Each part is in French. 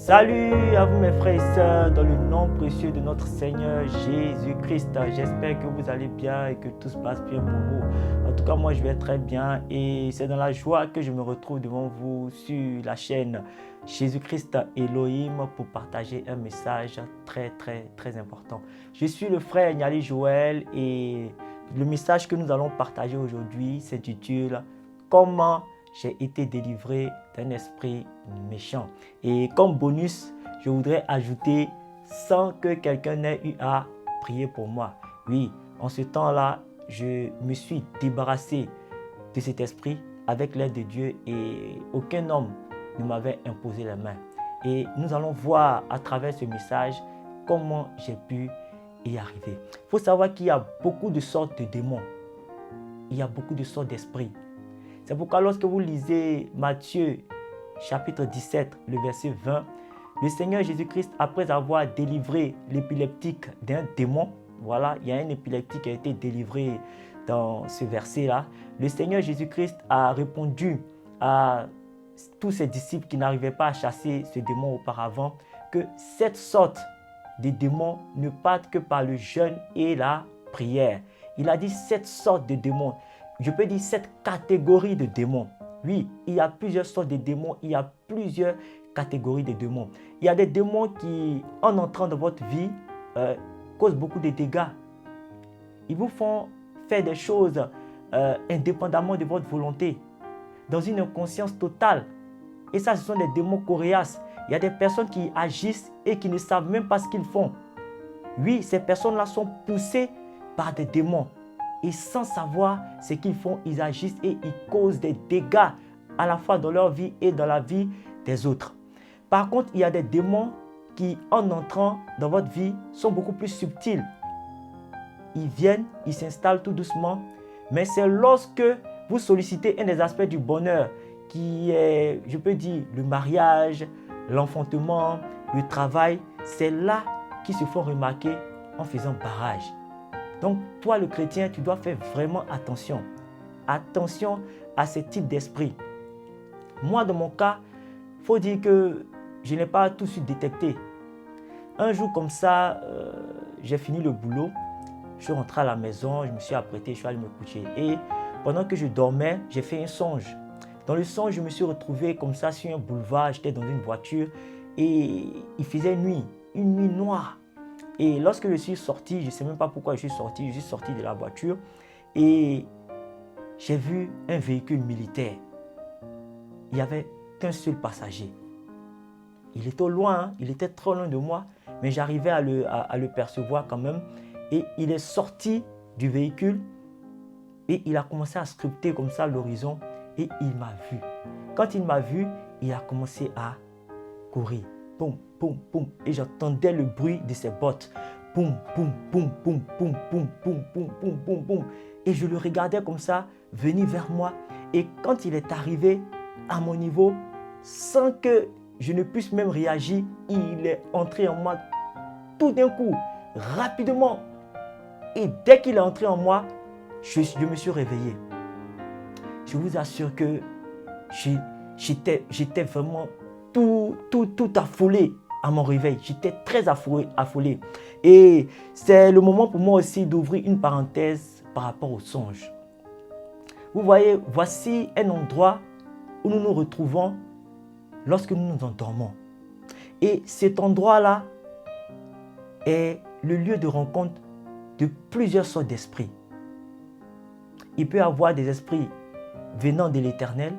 Salut à vous mes frères et sœurs dans le nom précieux de notre Seigneur Jésus-Christ. J'espère que vous allez bien et que tout se passe bien pour vous. En tout cas, moi je vais très bien et c'est dans la joie que je me retrouve devant vous sur la chaîne Jésus-Christ Elohim pour partager un message très important. Je suis le frère Niali Joël et le message que nous allons partager aujourd'hui s'intitule « Comment j'ai été délivré d'un esprit méchant ». Et comme bonus, je voudrais ajouter sans que quelqu'un n'ait eu à prier pour moi. Oui, en ce temps-là, je me suis débarrassé de cet esprit avec l'aide de Dieu et aucun homme ne m'avait imposé la main. Et nous allons voir à travers ce message comment j'ai pu y arriver. Il faut savoir qu'il y a beaucoup de sortes de démons. Il y a beaucoup de sortes d'esprits. C'est pourquoi lorsque vous lisez Matthieu chapitre 17, le verset 20, le Seigneur Jésus-Christ, après avoir délivré l'épileptique d'un démon, voilà, il y a un épileptique qui a été délivré dans ce verset-là, le Seigneur Jésus-Christ a répondu à tous ses disciples qui n'arrivaient pas à chasser ce démon auparavant, que cette sorte de démons ne partent que par le jeûne et la prière. Il a dit cette sorte de démons. Je peux dire cette catégorie de démons. Oui, il y a plusieurs sortes de démons, il y a plusieurs catégories de démons. Il y a des démons qui, en entrant dans votre vie, causent beaucoup de dégâts. Ils vous font faire des choses indépendamment de votre volonté, dans une inconscience totale. Et ça, ce sont des démons coriaces. Il y a des personnes qui agissent et qui ne savent même pas ce qu'ils font. Oui, ces personnes-là sont poussées par des démons. Et sans savoir ce qu'ils font, ils agissent et ils causent des dégâts à la fois dans leur vie et dans la vie des autres. Par contre, il y a des démons qui, en entrant dans votre vie, sont beaucoup plus subtils. Ils viennent, ils s'installent tout doucement, mais c'est lorsque vous sollicitez un des aspects du bonheur, qui est, je peux dire, le mariage, l'enfantement, le travail, c'est là qu'ils se font remarquer en faisant barrage. Donc, toi, le chrétien, tu dois faire vraiment attention. Attention à ce type d'esprit. Moi, dans mon cas, il faut dire que je n'ai pas tout de suite détecté. Un jour comme ça, j'ai fini le boulot. Je suis rentré à la maison, je me suis apprêté, je suis allé me coucher. Et pendant que je dormais, j'ai fait un songe. Dans le songe, je me suis retrouvé comme ça sur un boulevard. J'étais dans une voiture et il faisait nuit, une nuit noire. Et lorsque je suis sorti, je ne sais même pas pourquoi je suis sorti de la voiture et j'ai vu un véhicule militaire. Il n'y avait qu'un seul passager. Il était au loin, hein, il était trop loin de moi, mais j'arrivais à le percevoir quand même. Et il est sorti du véhicule et il a commencé à scruter comme ça l'horizon et il m'a vu. Quand il m'a vu, il a commencé à courir. Boum, boum, boum. Et j'entendais le bruit de ses bottes. Boum, boum, boum, boum, boum, boum, boum, boum, boum, boum, boum. Et je le regardais comme ça, venir vers moi. Et quand il est arrivé à mon niveau, sans que je ne puisse même réagir, il est entré en moi tout d'un coup, rapidement. Et dès qu'il est entré en moi, je me suis réveillé. Je vous assure que j'étais vraiment tout affolé à mon réveil. J'étais très affolé. Et c'est le moment pour moi aussi d'ouvrir une parenthèse par rapport au songe. Vous voyez, voici un endroit où nous nous retrouvons lorsque nous nous endormons. Et cet endroit-là est le lieu de rencontre de plusieurs sortes d'esprits. Il peut y avoir des esprits venant de l'Éternel,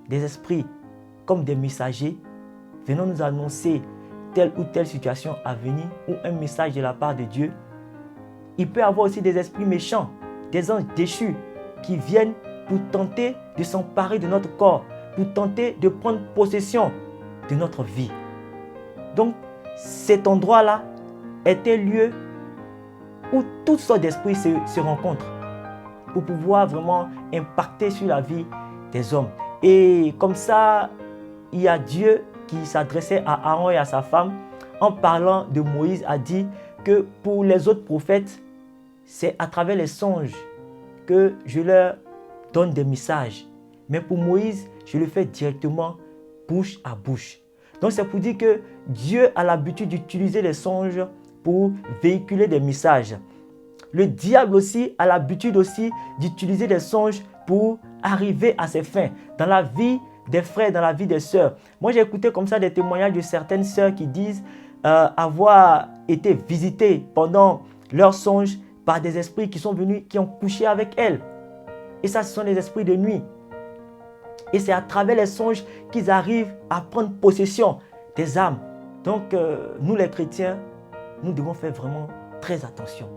des esprits comme des messagers venant nous annoncer telle ou telle situation à venir ou un message de la part de Dieu. Il peut y avoir aussi des esprits méchants, des anges déchus qui viennent pour tenter de s'emparer de notre corps, pour tenter de prendre possession de notre vie. Donc, cet endroit-là est un lieu où toutes sortes d'esprits se rencontrent pour pouvoir vraiment impacter sur la vie des hommes. Et comme ça, il y a Dieu qui s'adressait à Aaron et à sa femme en parlant de Moïse, a dit que pour les autres prophètes, c'est à travers les songes que je leur donne des messages. Mais pour Moïse, je le fais directement bouche à bouche. Donc c'est pour dire que Dieu a l'habitude d'utiliser les songes pour véhiculer des messages. Le diable aussi a l'habitude aussi d'utiliser des songes pour arriver à ses fins dans la vie des frères, dans la vie des sœurs. Moi, j'ai écouté comme ça des témoignages de certaines sœurs qui disent avoir été visitées pendant leurs songes par des esprits qui sont venus, qui ont couché avec elles. Et ça, ce sont des esprits de nuit. Et c'est à travers les songes qu'ils arrivent à prendre possession des âmes. Donc, nous les chrétiens, nous devons faire vraiment très attention.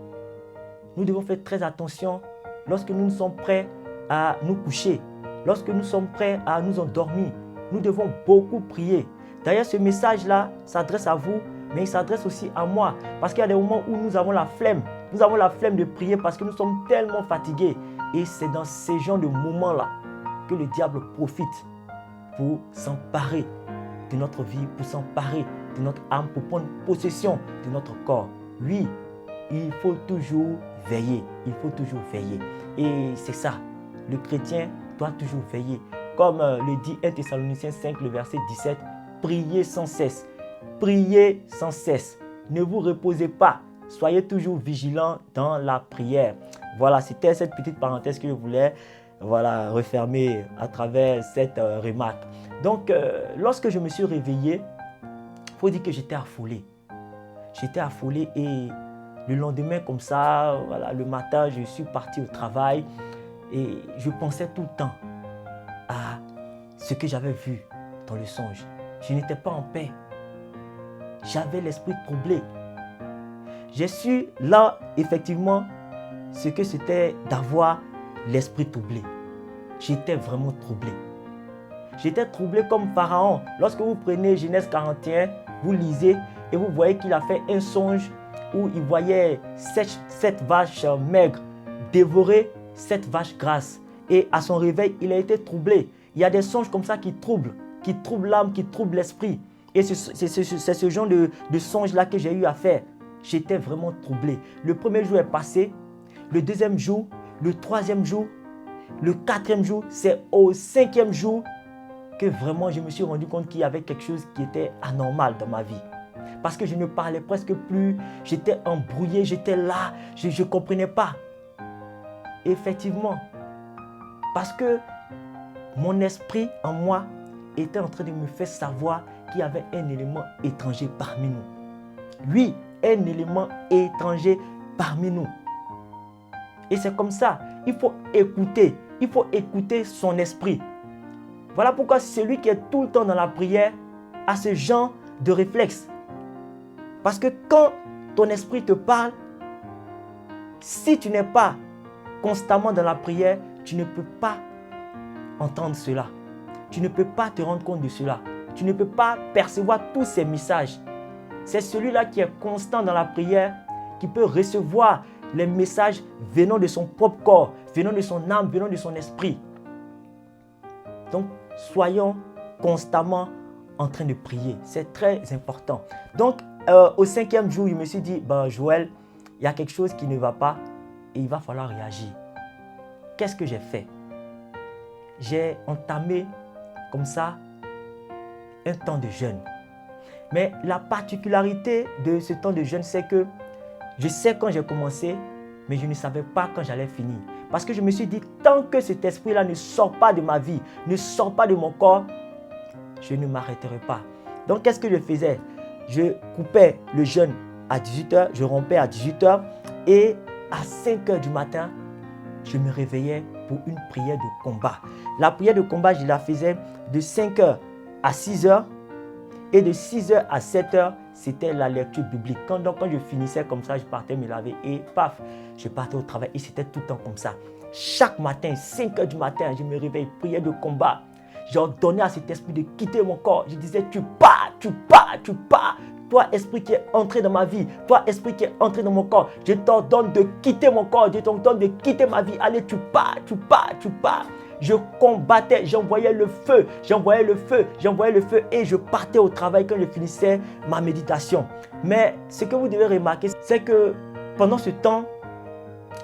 Nous devons faire très attention lorsque nous sommes prêts à nous coucher, lorsque nous sommes prêts à nous endormir. Nous devons beaucoup prier. D'ailleurs, ce message-là s'adresse à vous, mais il s'adresse aussi à moi. Parce qu'il y a des moments où nous avons la flemme. Nous avons la flemme de prier parce que nous sommes tellement fatigués. Et c'est dans ces genres de moments-là que le diable profite pour s'emparer de notre vie, pour s'emparer de notre âme, pour prendre possession de notre corps. Oui, il faut toujours veiller. Il faut toujours veiller. Et c'est ça. Le chrétien doit toujours veiller. Comme le dit 1 Thessaloniciens 5, le verset 17, priez sans cesse. Priez sans cesse. Ne vous reposez pas. Soyez toujours vigilants dans la prière. Voilà, c'était cette petite parenthèse que je voulais refermer à travers cette remarque. Donc, lorsque je me suis réveillé, il faut dire que j'étais affolé. J'étais affolé et le lendemain, comme ça, le matin, je suis parti au travail et je pensais tout le temps à ce que j'avais vu dans le songe. Je n'étais pas en paix. J'avais l'esprit troublé. J'ai su là, effectivement, ce que c'était d'avoir l'esprit troublé. J'étais vraiment troublé. J'étais troublé comme Pharaon. Lorsque vous prenez Genèse 41, vous lisez et vous voyez qu'il a fait un songe où il voyait 7 vaches maigres dévorer 7 vaches grasses. Et à son réveil, il a été troublé. Il y a des songes comme ça qui troublent l'âme, qui troublent l'esprit. Et c'est ce genre de songe-là que j'ai eu à faire. J'étais vraiment troublé. Le premier jour est passé, le deuxième jour, le troisième jour, le quatrième jour, c'est au 5e jour que vraiment je me suis rendu compte qu'il y avait quelque chose qui était anormal dans ma vie. Parce que je ne parlais presque plus, j'étais embrouillé, j'étais là, je ne comprenais pas. Effectivement, parce que mon esprit en moi était en train de me faire savoir qu'il y avait un élément étranger parmi nous. Oui, un élément étranger parmi nous. Et c'est comme ça, il faut écouter son esprit. Voilà pourquoi celui qui est tout le temps dans la prière a ce genre de réflexe. Parce que quand ton esprit te parle, si tu n'es pas constamment dans la prière, tu ne peux pas entendre cela. Tu ne peux pas te rendre compte de cela. Tu ne peux pas percevoir tous ces messages. C'est celui-là qui est constant dans la prière qui peut recevoir les messages venant de son propre corps, venant de son âme, venant de son esprit. Donc, soyons constamment en train de prier. C'est très important. Donc, au 5e jour, je me suis dit, Joël, il y a quelque chose qui ne va pas et il va falloir réagir. Qu'est-ce que j'ai fait? J'ai entamé comme ça un temps de jeûne. Mais la particularité de ce temps de jeûne, c'est que je sais quand j'ai commencé, mais je ne savais pas quand j'allais finir. Parce que je me suis dit, tant que cet esprit-là ne sort pas de ma vie, ne sort pas de mon corps, je ne m'arrêterai pas. Donc, qu'est-ce que je faisais? Je coupais le jeûne à 18h, je rompais à 18h et à 5h du matin, je me réveillais pour une prière de combat. La prière de combat, je la faisais de 5h à 6h et de 6h à 7h, c'était la lecture biblique. Quand je finissais comme ça, je partais me laver et paf, je partais au travail et c'était tout le temps comme ça. Chaque matin, 5h du matin, je me réveille, prière de combat. J'ordonnais à cet esprit de quitter mon corps. Je disais, tu pars, tu pars, tu pars. Toi, esprit qui est entré dans ma vie, toi, esprit qui est entré dans mon corps, je t'ordonne de quitter mon corps, je t'ordonne de quitter ma vie. Allez, tu pars, tu pars, tu pars. Je combattais, j'envoyais le feu, j'envoyais le feu, j'envoyais le feu et je partais au travail quand je finissais ma méditation. Mais ce que vous devez remarquer, c'est que pendant ce temps,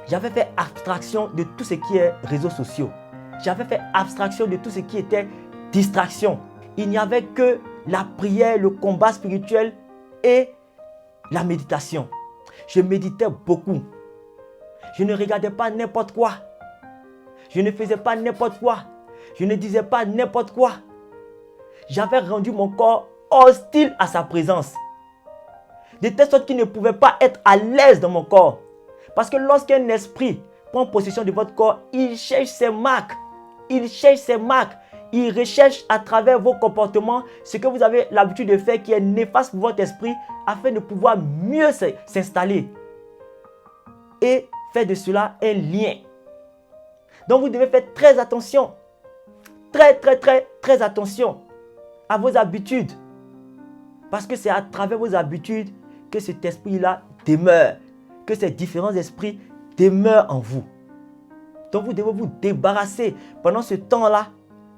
j'avais fait abstraction de tout ce qui est réseaux sociaux. J'avais fait abstraction de tout ce qui était distraction. Il n'y avait que la prière, le combat spirituel et la méditation. Je méditais beaucoup. Je ne regardais pas n'importe quoi. Je ne faisais pas n'importe quoi. Je ne disais pas n'importe quoi. J'avais rendu mon corps hostile à sa présence. De telle sorte qu'il ne pouvait pas être à l'aise dans mon corps. Parce que lorsqu'un esprit prend possession de votre corps, il cherche ses marques. Il cherche ses marques. Il recherche à travers vos comportements ce que vous avez l'habitude de faire qui est néfaste pour votre esprit afin de pouvoir mieux s'installer et faire de cela un lien. Donc vous devez faire très attention. Très attention à vos habitudes. Parce que c'est à travers vos habitudes que cet esprit-là demeure. Que ces différents esprits demeurent en vous. Donc vous devez vous débarrasser pendant ce temps-là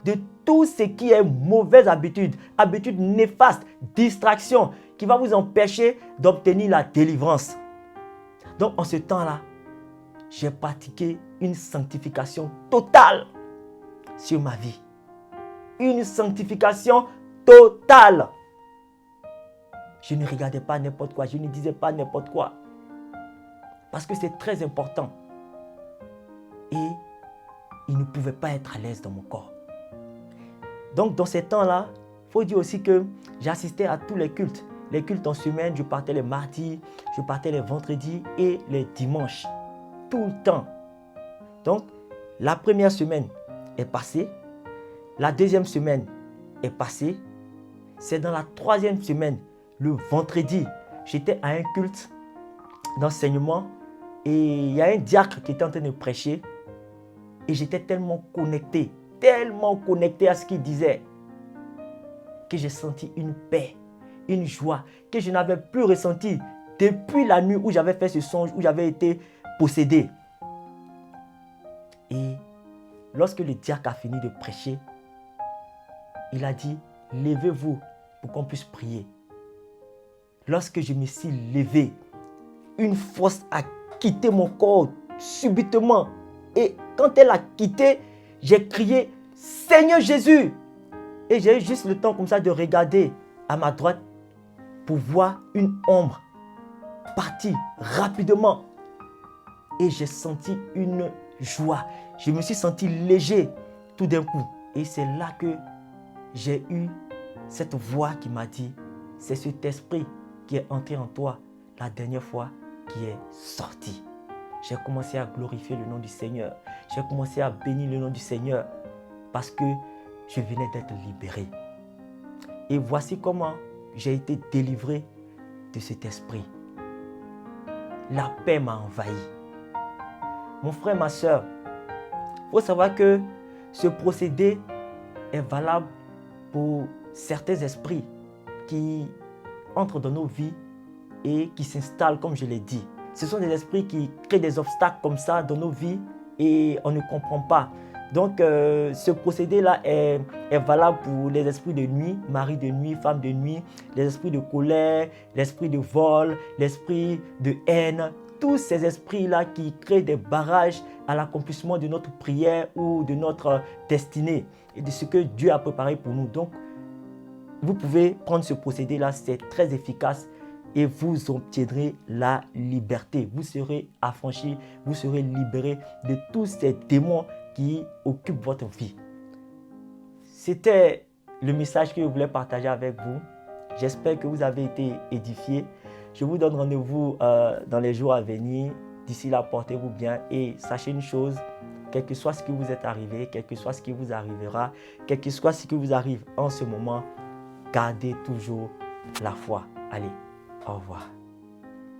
de tout ce qui est mauvaise habitude, habitude néfaste, distraction, qui va vous empêcher d'obtenir la délivrance. Donc en ce temps-là, j'ai pratiqué une sanctification totale sur ma vie. Une sanctification totale. Je ne regardais pas n'importe quoi, je ne disais pas n'importe quoi. Parce que c'est très important. Et il ne pouvait pas être à l'aise dans mon corps. Donc dans ces temps-là, il faut dire aussi que j'assistais à tous les cultes. Les cultes en semaine, je partais les mardis, je partais les vendredis et les dimanches. Tout le temps. Donc la première semaine est passée. La deuxième semaine est passée. C'est dans la troisième semaine, le vendredi, j'étais à un culte d'enseignement et il y a un diacre qui était en train de prêcher et j'étais tellement connecté à ce qu'il disait que j'ai senti une paix, une joie que je n'avais plus ressentie depuis la nuit où j'avais fait ce songe, où j'avais été possédé. Et lorsque le diacre a fini de prêcher, il a dit, levez-vous pour qu'on puisse prier. Lorsque je me suis levé, une force a quitté mon corps subitement. Et quand elle a quitté, j'ai crié, Seigneur Jésus! Et j'ai eu juste le temps comme ça de regarder à ma droite pour voir une ombre partir rapidement. Et j'ai senti une joie. Je me suis senti léger tout d'un coup. Et c'est là que j'ai eu cette voix qui m'a dit, c'est cet esprit qui est entré en toi la dernière fois qui est sorti. J'ai commencé à glorifier le nom du Seigneur. J'ai commencé à bénir le nom du Seigneur parce que je venais d'être libéré. Et voici comment j'ai été délivré de cet esprit. La paix m'a envahi. Mon frère, ma soeur, il faut savoir que ce procédé est valable pour certains esprits qui entrent dans nos vies et qui s'installent, comme je l'ai dit. Ce sont des esprits qui créent des obstacles comme ça dans nos vies et on ne comprend pas. Donc, ce procédé-là est valable pour les esprits de nuit, mari de nuit, femme de nuit, les esprits de colère, l'esprit de vol, l'esprit de haine. Tous ces esprits-là qui créent des barrages à l'accomplissement de notre prière ou de notre destinée et de ce que Dieu a préparé pour nous. Donc, vous pouvez prendre ce procédé-là, c'est très efficace et vous obtiendrez la liberté. Vous serez affranchi, vous serez libéré de tous ces démons qui occupent votre vie. C'était le message que je voulais partager avec vous. J'espère que vous avez été édifiés. Je vous donne rendez-vous dans les jours à venir. D'ici là, portez-vous bien et sachez une chose, quel que soit ce qui vous est arrivé, quel que soit ce qui vous arrivera, quel que soit ce qui vous arrive en ce moment, gardez toujours la foi. Allez, au revoir.